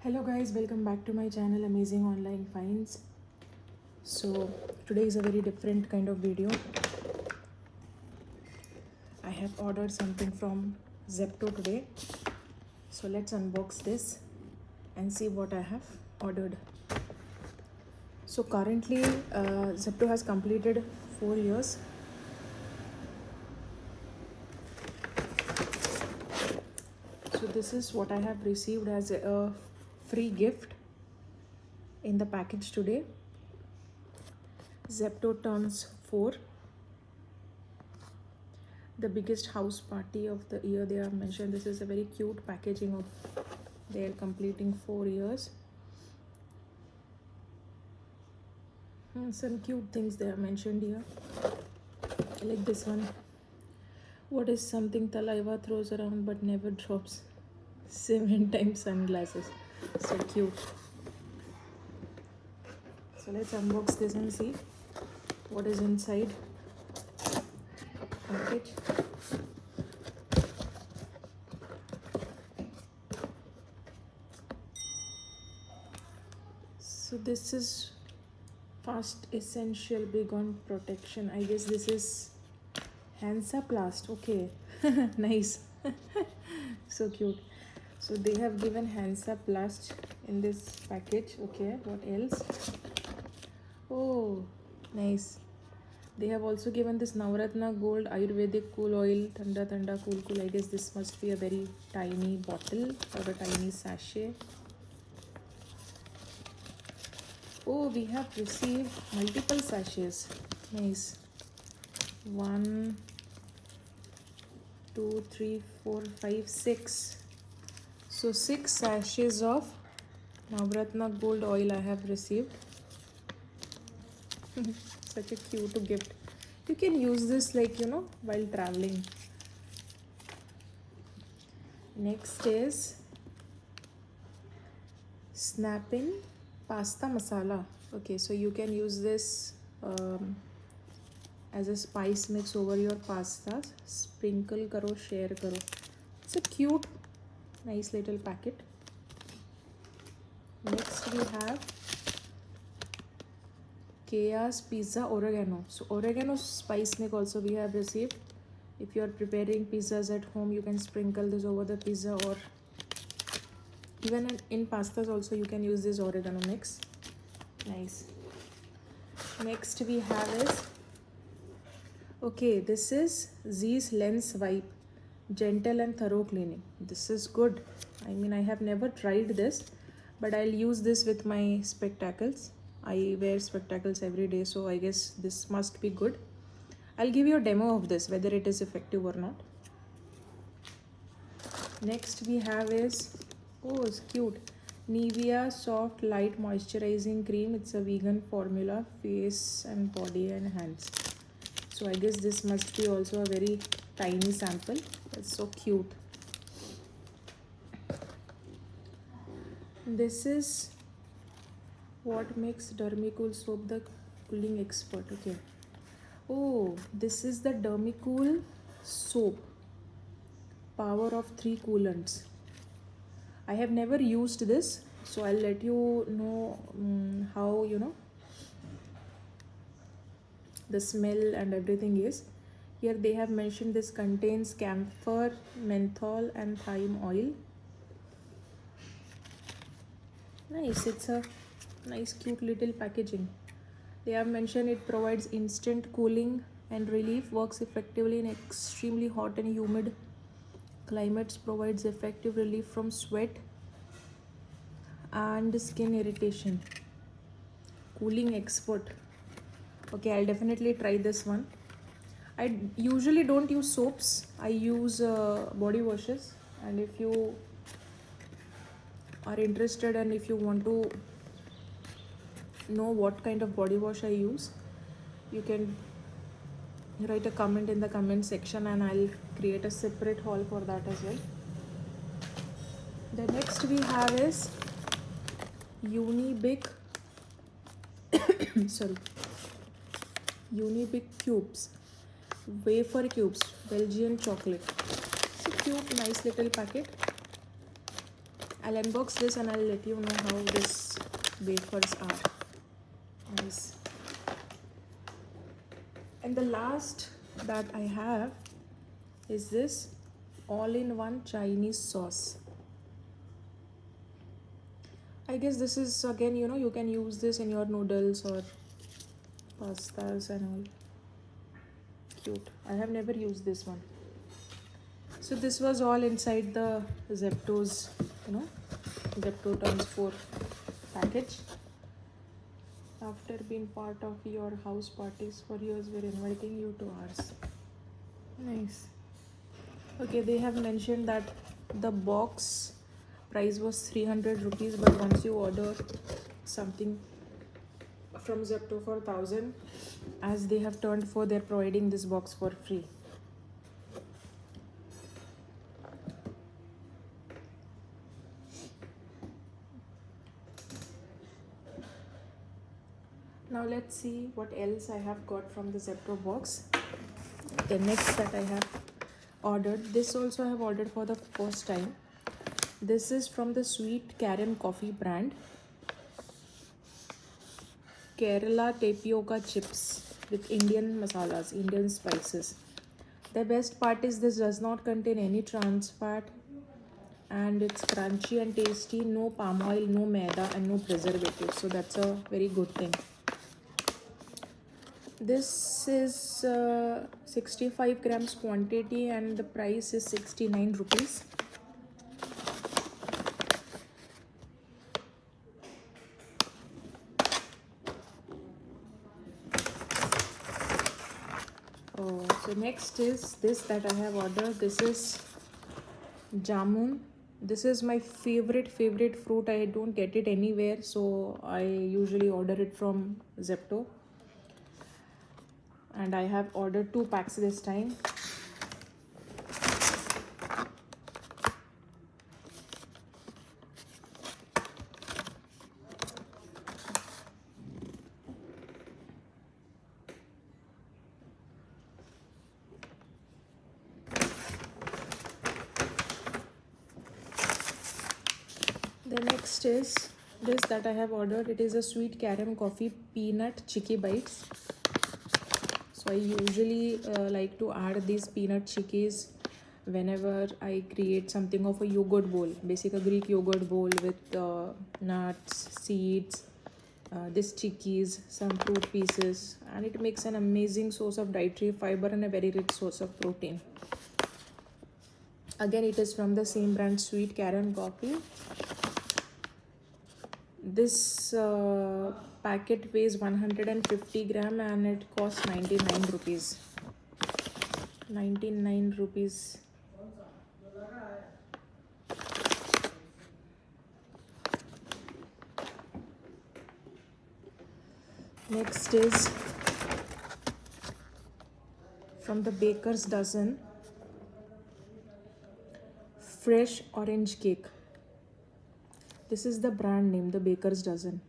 Hello guys, welcome back to my channel Amazing Online Finds. So today is a very different kind of video. I have ordered something from Zepto today. So let's unbox this and see what I have ordered. So currently Zepto has completed 4 years. So this is what I have received as a free gift in the package today. Zepto turns 4. The biggest house party of the year, they have mentioned. This is a very cute packaging of their completing 4 years. Some cute things they have mentioned here. I like this one. What is something Talaiva throws around but never drops? 7 times sunglasses. So cute. So let's unbox this and see what is inside. Package. So this is Fast Essential Big on Protection. I guess this is Hansaplast. Okay. Nice. So cute. So they have given Hansaplast in this package. Okay, what else? Oh, nice. They have also given this Navratna Gold Ayurvedic Cool Oil, Thanda Thanda Cool Cool. I guess this must be a very tiny bottle or a tiny sachet. Oh, we have received multiple sachets. Nice. 1, 2, 3, 4, 5, 6. So 6 sachets of Navratna Gold Oil I have received. Such a cute gift. You can use this while traveling. Next is Snapping Pasta Masala. Okay, so you can use this as a spice mix over your pastas. Sprinkle karo, share karo. It's a cute, nice little packet. Next we have Kea's Pizza Oregano. So oregano spice mix also we have received. If you are preparing pizzas at home, you can sprinkle this over the pizza, or even in pastas also you can use this oregano mix. Nice. Next we have is, okay, this is Z's Lens Wipe, gentle and thorough cleaning. This is good. I mean, I have never tried this, but I'll use this with my spectacles. I wear spectacles every day, so I guess this must be good. I'll give you a demo of this, whether it is effective or not. Next we have is, oh, it's cute, Nivea Soft Light Moisturizing Cream. It's a vegan formula, face and body and hands. So I guess this must be also a very tiny sample. That's so cute. This is what makes Dermicool soap the cooling expert. Okay. Oh, this is the Dermicool soap, power of 3 coolants. I have never used this, so I'll let you know how the smell and everything is. Here they have mentioned this contains camphor, menthol and thyme oil. Nice. It's a nice cute little packaging. They have mentioned it provides instant cooling and relief, works effectively in extremely hot and humid climates, provides effective relief from sweat and skin irritation. Cooling expert. Okay, I'll definitely try this one. I usually don't use soaps. I use body washes, and if you are interested and if you want to know what kind of body wash I use, you can write a comment in the comment section and I'll create a separate haul for that as well. The next we have is Unibic Unibic cubes, wafer cubes, Belgian chocolate. It's a cute, nice little packet. I'll unbox this and I'll let you know how this wafers are. Nice. And the last that I have is this all-in-one Chinese sauce. I guess this is again, you can use this in your noodles or pastas and all. Cute. I have never used this one. So this was all inside the Zepto's, Zepto turns 4 package. After being part of your house parties for years, we're inviting you to ours. Nice. Okay, they have mentioned that the box price was 300 rupees, but once you order something from Zepto for 1000, as they have turned 4, they're providing this box for free. Now let's see what else I have got from the Zepto box. The next that I have ordered, this also I have ordered for the first time. This is from the Sweet Karen Coffee brand. Kerala tapioca chips with Indian masalas, Indian spices. The best part is this does not contain any trans fat and it's crunchy and tasty, no palm oil, no maida and no preservatives. So that's a very good thing. This is 65 grams quantity and the price is 69 rupees. So next is this that I have ordered. This is jamun. This is my favorite fruit. I don't get it anywhere, so I usually order it from Zepto. And I have ordered 2 packs this time. The next is this that I have ordered. It is a Sweet Karen Coffee Peanut Chicky Bites. So I usually like to add these peanut chickies whenever I create something of a yogurt bowl, basic a Greek yogurt bowl with nuts, seeds, this chickies, some fruit pieces, and it makes an amazing source of dietary fiber and a very rich source of protein. Again, it is from the same brand, Sweet Karen Coffee. This packet weighs 150 gram and it costs 99 rupees. 99 rupees. Next is from the Baker's Dozen, fresh orange cake. This is the brand name, the Baker's Dozen.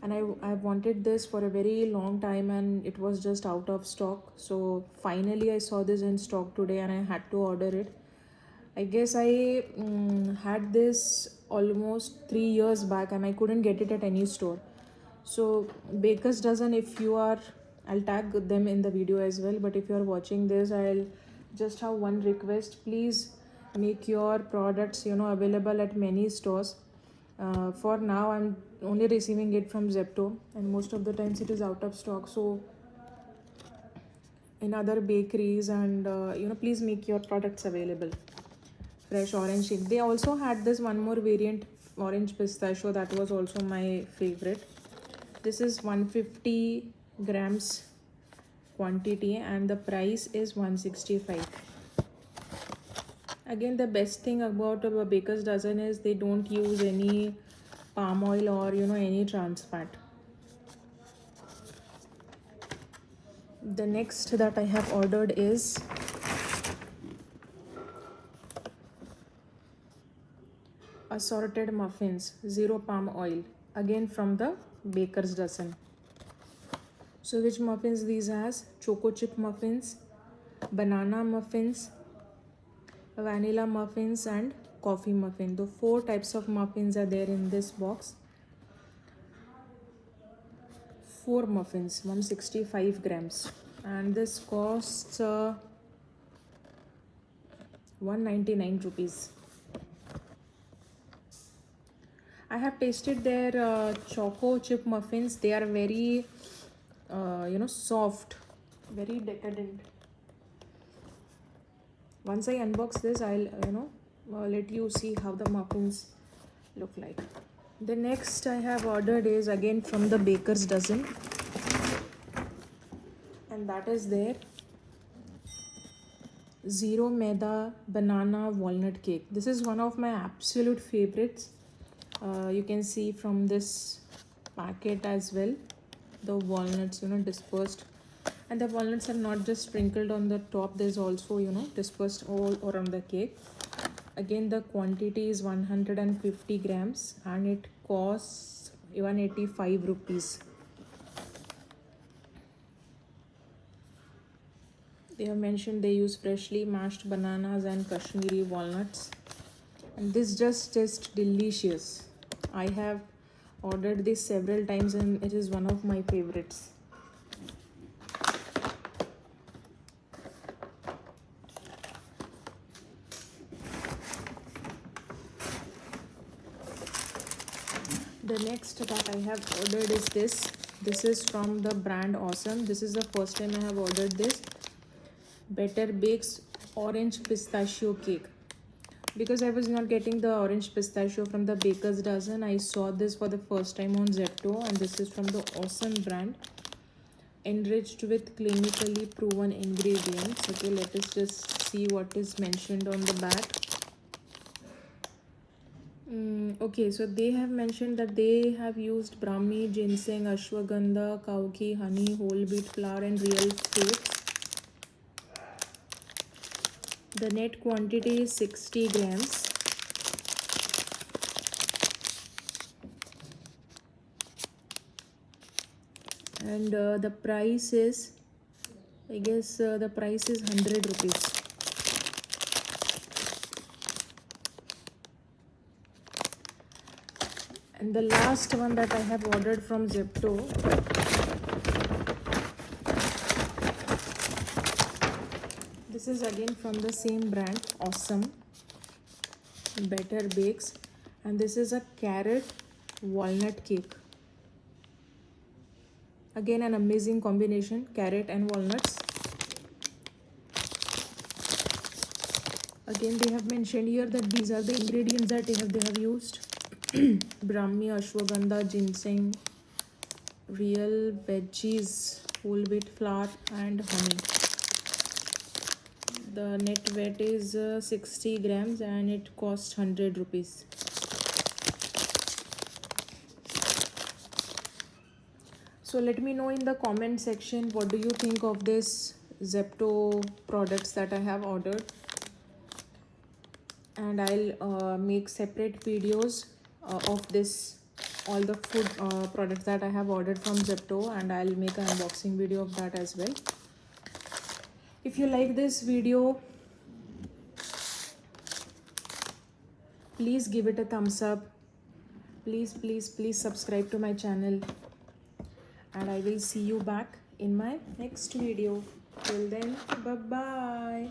And I wanted this for a very long time and it was just out of stock. So finally I saw this in stock today and I had to order it. I guess I had this almost 3 years back and I couldn't get it at any store. So Baker's Dozen, if you are, I'll tag them in the video as well, but if you are watching this, I'll just have one request. Please make your products available at many stores. For now I'm only receiving it from Zepto and most of the times it is out of stock. So in other bakeries and please make your products available. Fresh orange shake. They also had this one more variant, orange pistachio, that was also my favorite. This is 150 grams quantity and the price is 165. Again, the best thing about a Baker's Dozen is they don't use any palm oil or any trans fat. The next that I have ordered is assorted muffins, zero palm oil, again from the Baker's Dozen. So which muffins these has? Choco chip muffins, banana muffins, vanilla muffins and coffee muffin. The 4 types of muffins are there in this box. 4 muffins, 165 grams, and this costs 199 rupees. I have tasted their choco chip muffins. They are very soft, very decadent. Once I unbox this, I'll let you see how the muffins look like. The next I have ordered is again from the baker's dozen, and that is their zero maida banana walnut cake. This is one of my absolute favorites. You can see from this packet as well, the walnuts dispersed, and the walnuts are not just sprinkled on the top, there's also dispersed all around the cake. Again, the quantity is 150 grams and it costs 185 rupees. They have mentioned they use freshly mashed bananas and Kashmiri walnuts, and this just tastes delicious. I have ordered this several times and it is one of my favorites. The next that I have ordered is this. This is from the brand Awesome. This is the first time I have ordered this. Better Bakes orange pistachio cake. Because I was not getting the orange pistachio from the baker's dozen, I saw this for the first time on Zepto, and this is from the Awesome brand. Enriched with clinically proven ingredients. Okay, let us just see what is mentioned on the back. Okay, so they have mentioned that they have used Brahmi, ginseng, ashwagandha, cow ghee, honey, whole wheat flour and real fruits. The net quantity is 60 grams. And the price is, I guess the price is 100 rupees. And the last one that I have ordered from Zepto, this is again from the same brand, Awesome, Better Bakes, and this is a carrot walnut cake. Again, an amazing combination, carrot and walnuts. Again, they have mentioned here that these are the ingredients that they have used. Brahmi, ashwagandha, ginseng, real veggies, whole wheat flour and honey. The net weight is 60 grams and it costs 100 rupees. So let me know in the comment section, what do you think of this Zepto products that I have ordered, and I'll make separate videos of this, all the food products that I have ordered from Zepto, and I'll make an unboxing video of that as well. If you like this video, please give it a thumbs up. Please subscribe to my channel, and I will see you back in my next video. Till then, bye bye.